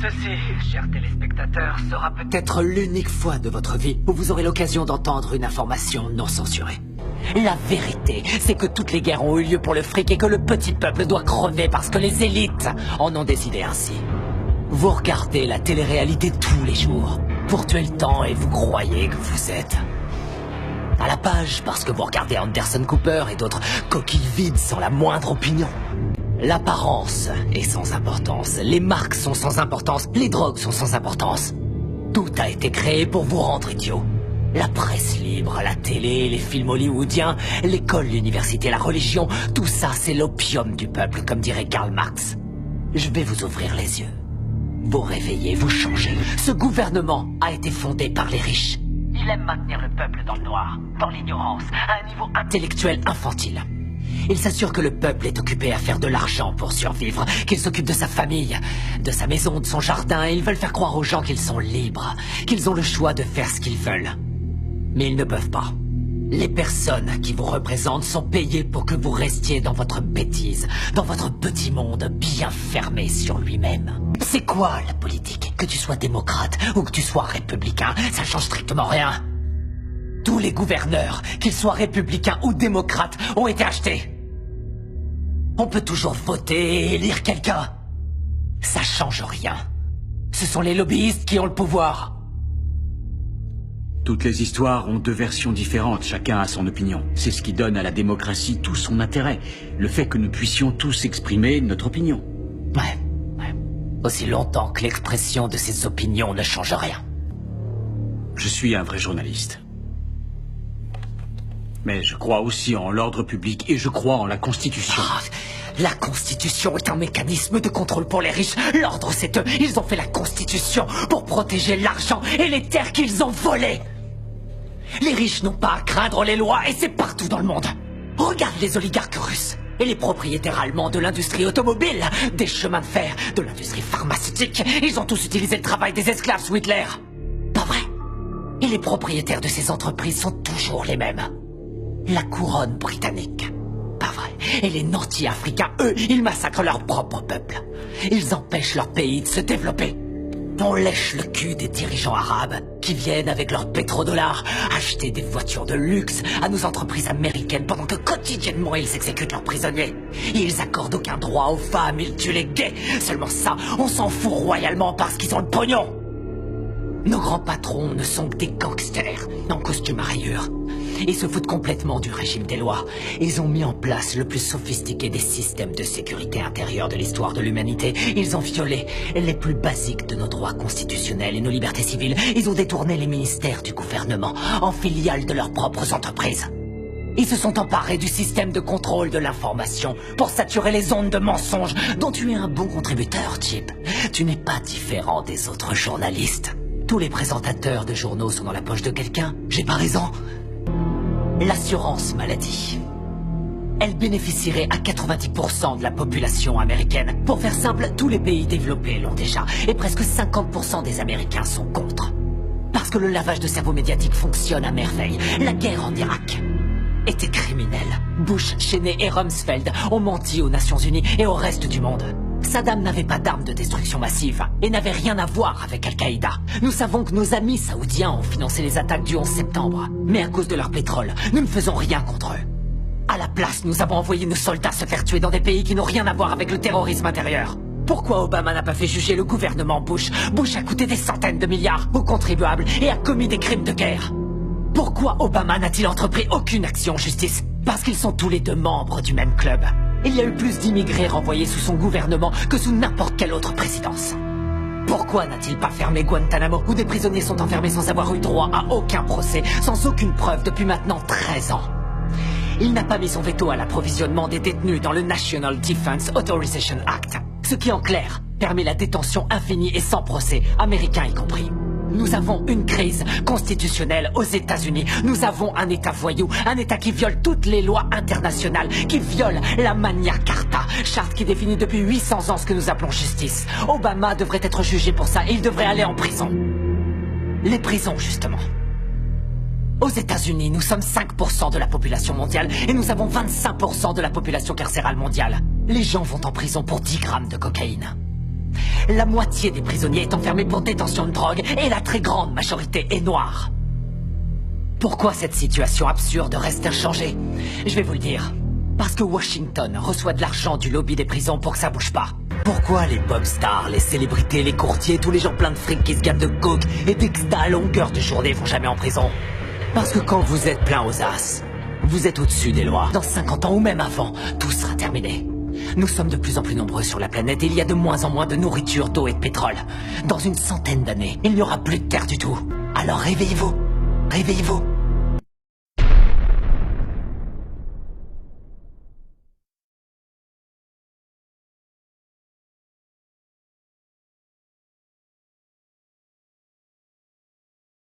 Ceci, chers téléspectateurs, sera peut-être l'unique fois de votre vie où vous aurez l'occasion d'entendre une information non censurée. La vérité, c'est que toutes les guerres ont eu lieu pour le fric et que le petit peuple doit crever parce que les élites en ont décidé ainsi. Vous regardez la télé-réalité tous les jours pour tuer le temps et vous croyez que vous êtes à la page parce que vous regardez Anderson Cooper et d'autres coquilles vides sans la moindre opinion. L'apparence est sans importance, les marques sont sans importance, les drogues sont sans importance. Tout a été créé pour vous rendre idiot. La presse libre, la télé, les films hollywoodiens, l'école, l'université, la religion, tout ça c'est l'opium du peuple, comme dirait Karl Marx. Je vais vous ouvrir les yeux. Vous réveiller, vous changer. Ce gouvernement a été fondé par les riches. Il aime maintenir le peuple dans le noir, dans l'ignorance, à un niveau intellectuel infantile. Il s'assure que le peuple est occupé à faire de l'argent pour survivre, qu'il s'occupe de sa famille, de sa maison, de son jardin, et ils veulent faire croire aux gens qu'ils sont libres, qu'ils ont le choix de faire ce qu'ils veulent. Mais ils ne peuvent pas. Les personnes qui vous représentent sont payées pour que vous restiez dans votre bêtise, dans votre petit monde bien fermé sur lui-même. C'est quoi la politique? Que tu sois démocrate ou que tu sois républicain, ça change strictement rien. Tous les gouverneurs, qu'ils soient républicains ou démocrates, ont été achetés. On peut toujours voter et élire quelqu'un. Ça change rien. Ce sont les lobbyistes qui ont le pouvoir. Toutes les histoires ont deux versions différentes, chacun a son opinion. C'est ce qui donne à la démocratie tout son intérêt. Le fait que nous puissions tous exprimer notre opinion. Ouais. Aussi longtemps que l'expression de ces opinions ne change rien. Je suis un vrai journaliste. Mais je crois aussi en l'ordre public et je crois en la Constitution. La Constitution est un mécanisme de contrôle pour les riches. L'ordre, c'est eux. Ils ont fait la Constitution pour protéger l'argent et les terres qu'ils ont volées. Les riches n'ont pas à craindre les lois et c'est partout dans le monde. Regarde les oligarques russes et les propriétaires allemands de l'industrie automobile, des chemins de fer, de l'industrie pharmaceutique. Ils ont tous utilisé le travail des esclaves sous Hitler. Pas vrai? Et les propriétaires de ces entreprises sont toujours les mêmes. La couronne britannique. Pas vrai. Et les nantis africains, eux, ils massacrent leur propre peuple. Ils empêchent leur pays de se développer. On lèche le cul des dirigeants arabes qui viennent avec leurs pétrodollars acheter des voitures de luxe à nos entreprises américaines pendant que quotidiennement ils exécutent leurs prisonniers. Ils accordent aucun droit aux femmes, ils tuent les gays. Seulement ça, on s'en fout royalement parce qu'ils ont le pognon. Nos grands patrons ne sont que des gangsters en costume à rayures. Ils se foutent complètement du régime des lois. Ils ont mis en place le plus sophistiqué des systèmes de sécurité intérieure de l'histoire de l'humanité. Ils ont violé les plus basiques de nos droits constitutionnels et nos libertés civiles. Ils ont détourné les ministères du gouvernement en filiales de leurs propres entreprises. Ils se sont emparés du système de contrôle de l'information pour saturer les ondes de mensonges dont tu es un bon contributeur, Chip. Tu n'es pas différent des autres journalistes. Tous les présentateurs de journaux sont dans la poche de quelqu'un. J'ai pas raison. L'assurance maladie. Elle bénéficierait à 90% de la population américaine. Pour faire simple, tous les pays développés l'ont déjà. Et presque 50% des Américains sont contre. Parce que le lavage de cerveau médiatique fonctionne à merveille. La guerre en Irak était criminelle. Bush, Cheney et Rumsfeld ont menti aux Nations Unies et au reste du monde. Saddam n'avait pas d'armes de destruction massive et n'avait rien à voir avec Al-Qaïda. Nous savons que nos amis saoudiens ont financé les attaques du 11 septembre. Mais à cause de leur pétrole, nous ne faisons rien contre eux. À la place, nous avons envoyé nos soldats se faire tuer dans des pays qui n'ont rien à voir avec le terrorisme intérieur. Pourquoi Obama n'a pas fait juger le gouvernement Bush? Bush a coûté des centaines de milliards aux contribuables et a commis des crimes de guerre. Pourquoi Obama n'a-t-il entrepris aucune action en justice? Parce qu'ils sont tous les deux membres du même club. Il y a eu plus d'immigrés renvoyés sous son gouvernement que sous n'importe quelle autre présidence. Pourquoi n'a-t-il pas fermé Guantanamo, où des prisonniers sont enfermés sans avoir eu droit à aucun procès, sans aucune preuve depuis maintenant 13 ans? Il n'a pas mis son veto à l'approvisionnement des détenus dans le National Defense Authorization Act, ce qui en clair permet la détention infinie et sans procès, américains y compris. Nous avons une crise constitutionnelle aux États-Unis. Nous avons un État voyou, un État qui viole toutes les lois internationales, qui viole la Magna Carta, charte qui définit depuis 800 ans ce que nous appelons justice. Obama devrait être jugé pour ça et il devrait aller en prison. Les prisons, justement. Aux États-Unis, nous sommes 5% de la population mondiale et nous avons 25% de la population carcérale mondiale. Les gens vont en prison pour 10 grammes de cocaïne. La moitié des prisonniers est enfermée pour détention de drogue et la très grande majorité est noire. Pourquoi cette situation absurde reste inchangée? Je vais vous le dire. Parce que Washington reçoit de l'argent du lobby des prisons pour que ça bouge pas. Pourquoi les pop stars, les célébrités, les courtiers, tous les gens pleins de fric qui se gavent de coke et d'exta à longueur de journée vont jamais en prison? Parce que quand vous êtes plein aux as, vous êtes au-dessus des lois. Dans 50 ans ou même avant, tout sera terminé. Nous sommes de plus en plus nombreux sur la planète et il y a de moins en moins de nourriture, d'eau et de pétrole. Dans une centaine d'années, il n'y aura plus de terre du tout. Alors réveillez-vous. Réveillez-vous.